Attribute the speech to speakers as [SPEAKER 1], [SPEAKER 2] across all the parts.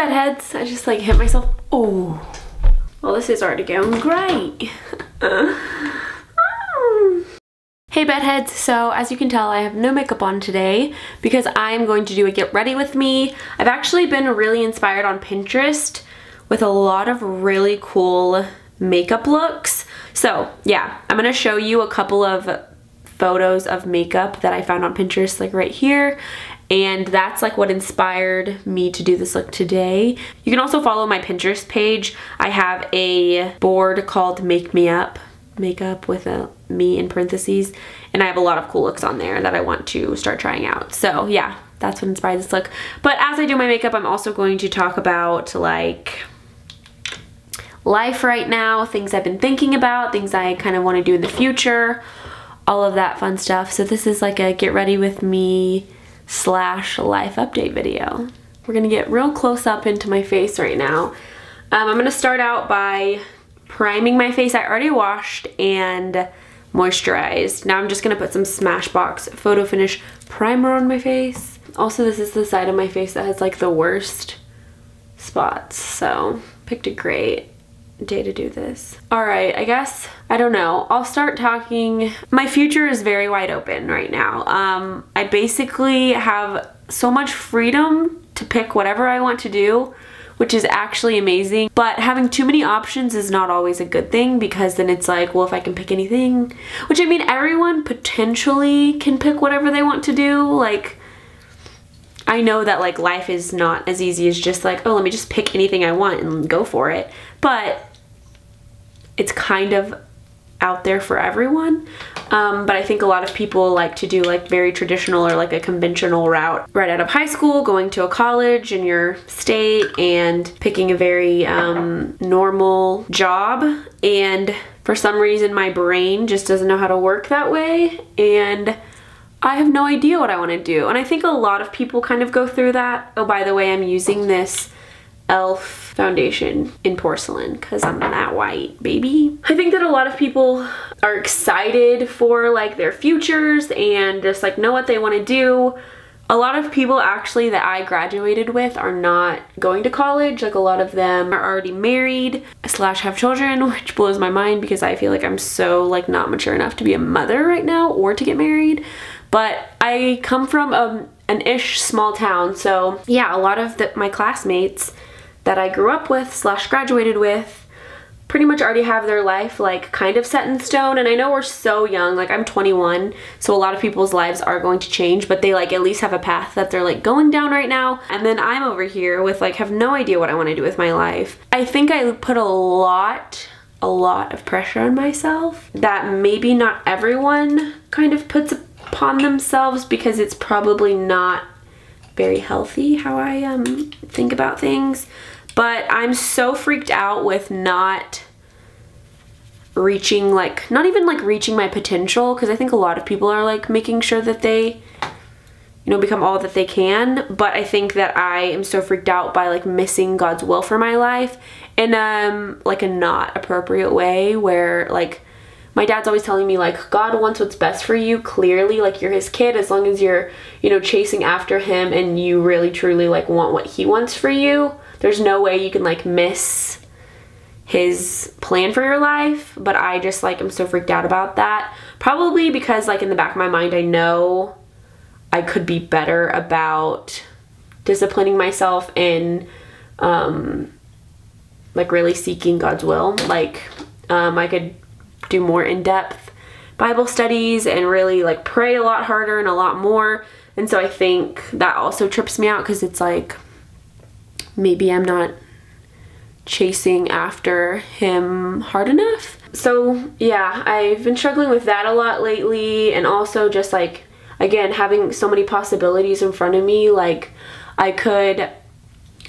[SPEAKER 1] bedheads. I just like hit myself. Oh, well, this is already going great. Hey bedheads, so as you can tell I have no makeup on today because I'm going to do a get ready with me. I've actually been really inspired on Pinterest with a lot of really cool makeup looks. So yeah, I'm gonna show you a couple of photos of makeup that I found on Pinterest, like right here. And that's like what inspired me to do this look today. You can also follow my Pinterest page. I have a board called Make Me Up, makeup with a me in parentheses, and I have a lot of cool looks on there that I want to start trying out. So yeah, that's what inspired this look. But as I do my makeup, I'm also going to talk about like life right now, things I've been thinking about, things I kind of want to do in the future, all of that fun stuff. So this is like a get ready with me / life update video. We're gonna get real close up into my face right now. I'm gonna start out by priming my face. I already washed and moisturized. Now I'm just gonna put some Smashbox Photo Finish primer on my face. Also, this is the side of my face that has like the worst spots, so picked a great day to do this. All right, I guess, I don't know, I'll start talking. My future is very wide open right now. I basically have so much freedom to pick whatever I want to do, which is actually amazing. But having too many options is not always a good thing, because then it's like, well, if I can pick anything, which I mean, everyone potentially can pick whatever they want to do. Like, I know that like life is not as easy as just like, oh, let me just pick anything I want and go for it. But it's kind of out there for everyone. But I think a lot of people like to do like very traditional or like a conventional route right out of high school, going to a college in your state and picking a very normal job. And for some reason my brain just doesn't know how to work that way, and I have no idea what I want to do. And I think a lot of people kind of go through that. Oh, by the way, I'm using this e.l.f. foundation in porcelain because I'm that white, baby. I think that a lot of people are excited for like their futures and just like know what they want to do. A lot of people actually that I graduated with are not going to college. Like, a lot of them are already married / have children, which blows my mind because I feel like I'm so like not mature enough to be a mother right now or to get married. But I come from an ish small town, so yeah, a lot of my classmates that I grew up with / graduated with pretty much already have their life like kind of set in stone. And I know we're so young, like I'm 21, so a lot of people's lives are going to change, but they like at least have a path that they're like going down right now. And then I'm over here with like have no idea what I want to do with my life. I think I put a lot of pressure on myself that maybe not everyone kind of puts upon themselves, because it's probably not very healthy how I think about things. But I'm so freaked out with not reaching, like, not even like reaching my potential, because I think a lot of people are like making sure that they, you know, become all that they can. But I think that I am so freaked out by like missing God's will for my life in like a not appropriate way, where like my dad's always telling me like God wants what's best for you. Clearly, like, you're his kid, as long as you're, you know, chasing after him and you really truly like want what he wants for you. There's no way you can like miss his plan for your life. But I just like am so freaked out about that. Probably because like in the back of my mind I know I could be better about disciplining myself in like really seeking God's will. Like I could do more in-depth Bible studies and really like pray a lot harder and a lot more. And so I think that also trips me out, because it's like maybe I'm not chasing after him hard enough. So yeah, I've been struggling with that a lot lately. And also just like, again, having so many possibilities in front of me. Like, I could,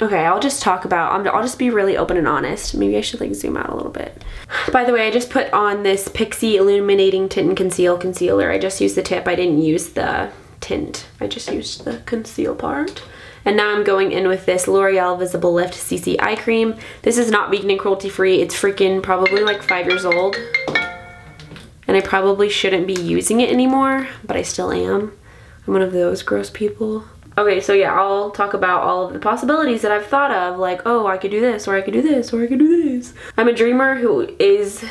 [SPEAKER 1] okay, I'll just talk about, I'll just be really open and honest. Maybe I should like zoom out a little bit. By the way, I just put on this Pixi Illuminating Tint and Conceal Concealer. I just used the tip, I didn't use the tint. I just used the conceal part. And now I'm going in with this L'Oreal Visible Lift CC Eye Cream. This is not vegan and cruelty free. It's freaking probably like 5 years old. And I probably shouldn't be using it anymore, but I still am. I'm one of those gross people. Okay, so yeah, I'll talk about all of the possibilities that I've thought of, like, oh, I could do this, or I could do this, or I could do this. I'm a dreamer who is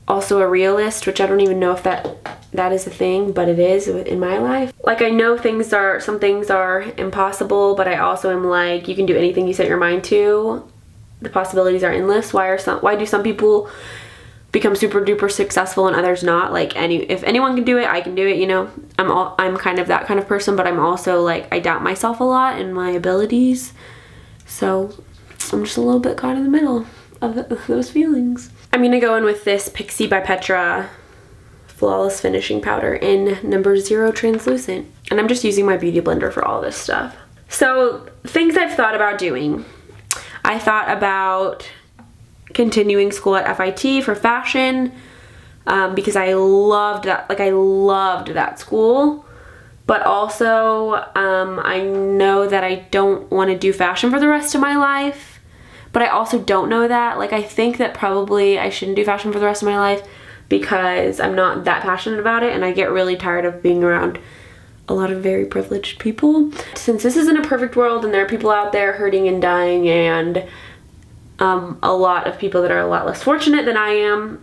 [SPEAKER 1] also a realist, which I don't even know if that is a thing, but it is in my life. Like, I know some things are impossible, but I also am like, you can do anything you set your mind to. The possibilities are endless. Why do some people become super duper successful and others not? Like, if anyone can do it, I can do it, you know. I'm kind of that kind of person, but I'm also like, I doubt myself a lot and my abilities. So I'm just a little bit caught in the middle of those feelings. I'm gonna go in with this Pixie by Petra Flawless Finishing Powder in number 0 translucent. And I'm just using my beauty blender for all this stuff. So things I've thought about doing. I thought about continuing school at FIT for fashion because I loved that. Like, I loved that school. But also I know that I don't want to do fashion for the rest of my life. But I also don't know that. Like, I think that probably I shouldn't do fashion for the rest of my life because I'm not that passionate about it, and I get really tired of being around a lot of very privileged people. Since this isn't a perfect world and there are people out there hurting and dying, and a lot of people that are a lot less fortunate than I am,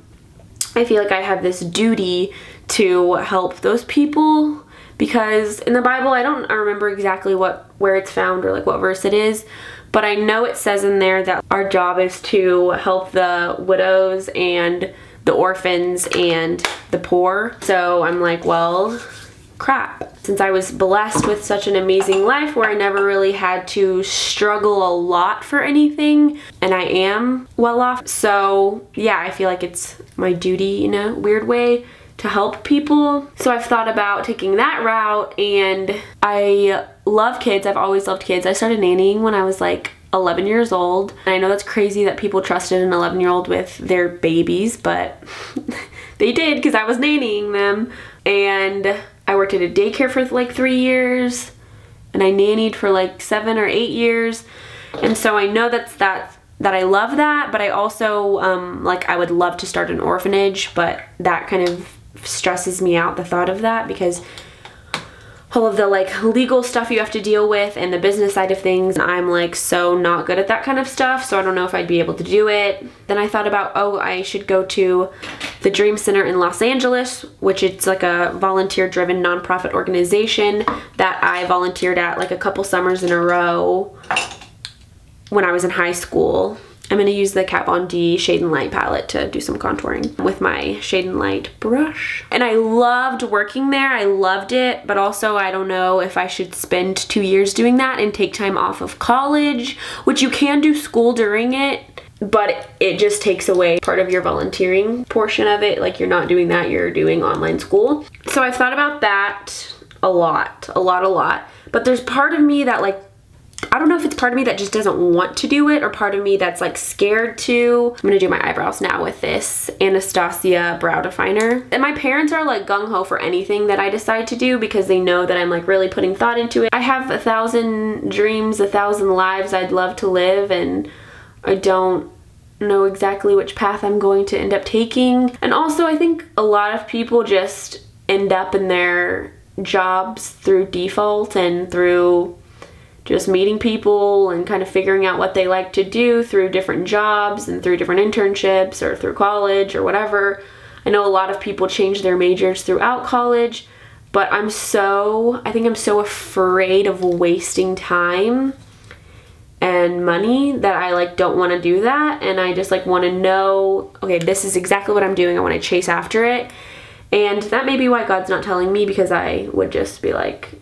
[SPEAKER 1] I feel like I have this duty to help those people. Because in the Bible, I don't remember exactly where it's found or like what verse it is, but I know it says in there that our job is to help the widows and the orphans and the poor. So I'm like, well, crap. Since I was blessed with such an amazing life where I never really had to struggle a lot for anything, and I am well off, so yeah, I feel like it's my duty in a weird way to help people. So I've thought about taking that route, and I love kids. I've always loved kids. I started nannying when I was like 11 years old. And I know that's crazy that people trusted an 11-year-old with their babies, but they did because I was nannying them. And I worked at a daycare for like 3 years, and I nannied for like 7 or 8 years. And so I know that I love that, but I also like, I would love to start an orphanage, but that kind of stresses me out, the thought of that, because all of the like legal stuff you have to deal with and the business side of things, I'm like so not good at that kind of stuff, so I don't know if I'd be able to do it. Then I thought about, oh, I should go to the Dream Center in Los Angeles, which it's like a volunteer-driven nonprofit organization that I volunteered at like a couple summers in a row when I was in high school. I'm going to use the Kat Von D Shade and Light palette to do some contouring with my Shade and Light brush. And I loved working there. I loved it, but also I don't know if I should spend 2 years doing that and take time off of college, which you can do school during it, but it just takes away part of your volunteering portion of it. Like, you're not doing that, you're doing online school. So I've thought about that a lot. But there's part of me that like, I don't know if it's part of me that just doesn't want to do it or part of me that's like scared to. I'm gonna do my eyebrows now with this Anastasia brow definer. And my parents are like gung-ho for anything that I decide to do because they know that I'm like really putting thought into it. I have 1,000 dreams, 1,000 lives I'd love to live, and I don't know exactly which path I'm going to end up taking. And also I think a lot of people just end up in their jobs through default and through just meeting people and kind of figuring out what they like to do through different jobs and through different internships or through college or whatever. I know a lot of people change their majors throughout college, but I think I'm so afraid of wasting time and money that I like don't want to do that, and I just like want to know, okay, this is exactly what I'm doing. I want to chase after it. And that may be why God's not telling me, because I would just be like,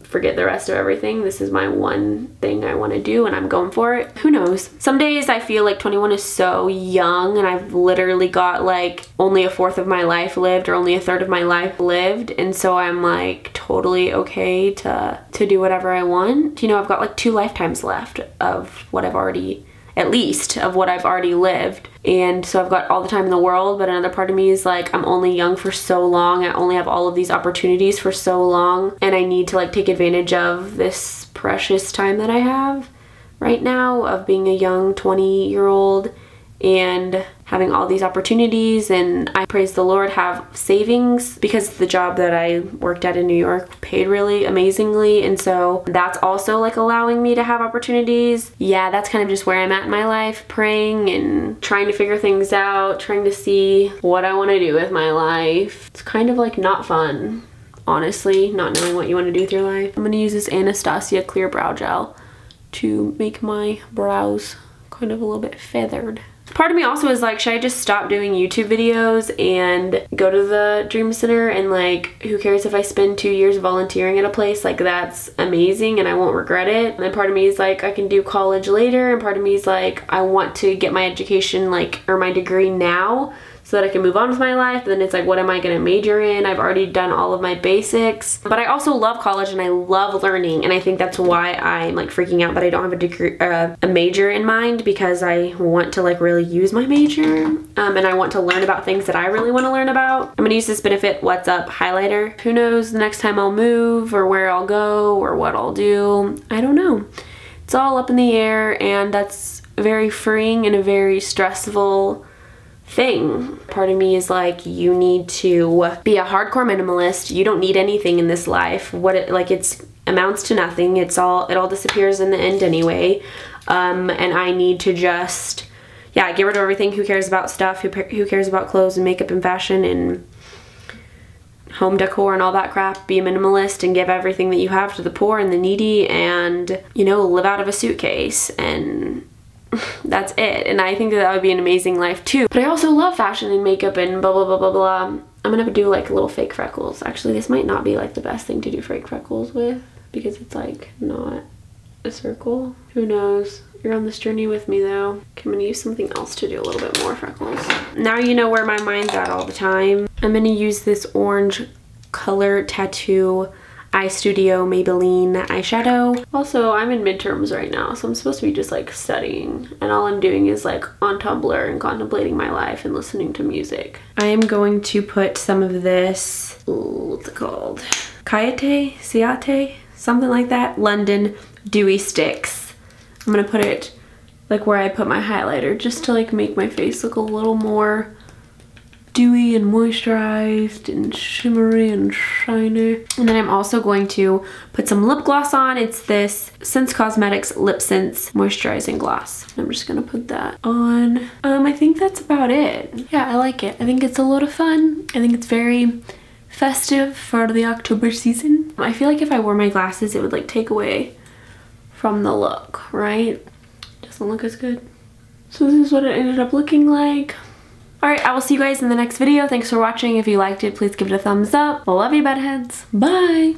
[SPEAKER 1] forget the rest of everything. This is my one thing I want to do and I'm going for it. Who knows? Some days I feel like 21 is so young and I've literally got like only 1/4 of my life lived or only 1/3 of my life lived, and so I'm like totally okay to do whatever I want. You know, I've got like 2 lifetimes left of what I've already, at least of what I've already lived. And so I've got all the time in the world, but another part of me is like, I'm only young for so long. I only have all of these opportunities for so long, and I need to like take advantage of this precious time that I have right now of being a young 20-year-old and having all these opportunities, and I praise the Lord have savings because the job that I worked at in New York paid really amazingly, and so that's also like allowing me to have opportunities. Yeah, that's kind of just where I'm at in my life, praying and trying to figure things out, trying to see what I want to do with my life. It's kind of like not fun, honestly, not knowing what you want to do with your life. I'm going to use this Anastasia clear brow gel to make my brows kind of a little bit feathered. Part of me also is like, should I just stop doing YouTube videos and go to the Dream Center, and like, who cares if I spend 2 years volunteering at a place? Like, that's amazing and I won't regret it. And then part of me is like, I can do college later, and part of me is like, I want to get my education, like, or my degree now so that I can move on with my life. But then it's like, what am I gonna major in? I've already done all of my basics. But I also love college and I love learning, and I think that's why I'm like freaking out that I don't have a degree, a major in mind, because I want to like really use my major, and I want to learn about things that I really want to learn about. I'm gonna use this Benefit What's Up highlighter. Who knows the next time I'll move or where I'll go or what I'll do. I don't know. It's all up in the air, and that's very freeing and a very stressful thing. Part of me is like, you need to be a hardcore minimalist. You don't need anything in this life. It's amounts to nothing. It all disappears in the end anyway. And I need to just, yeah, get rid of everything. Who cares about stuff? Who cares about clothes and makeup and fashion and home decor and all that crap? Be a minimalist and give everything that you have to the poor and the needy, and, you know, live out of a suitcase, and that's it. And I think that would be an amazing life too. But I also love fashion and makeup and blah blah blah blah blah. I'm gonna do like little fake freckles. Actually, this might not be like the best thing to do fake freckles with, because it's like not a circle. Who knows? You're on this journey with me though. Okay, I'm gonna use something else to do a little bit more freckles. Now you know where my mind's at all the time. I'm gonna use this orange color tattoo iStudio Maybelline eyeshadow. Also, I'm in midterms right now, so I'm supposed to be just like studying, and all I'm doing is like on Tumblr and contemplating my life and listening to music. I am going to put some of this, what's it called? Ciate, something like that. London Dewy Sticks. I'm gonna put it like where I put my highlighter, just to like make my face look a little more dewy and moisturized and shimmery and shiny. And then I'm also going to put some lip gloss on. It's this Sense Cosmetics Lip Sense Moisturizing Gloss. I'm just gonna put that on. I think that's about it. Yeah, I like it. I think it's a lot of fun. I think it's very festive for the October season. I feel like if I wore my glasses, it would like take away from the look, right? Doesn't look as good. So this is what it ended up looking like. Alright, I will see you guys in the next video. Thanks for watching. If you liked it, please give it a thumbs up. I love you, bedheads. Bye!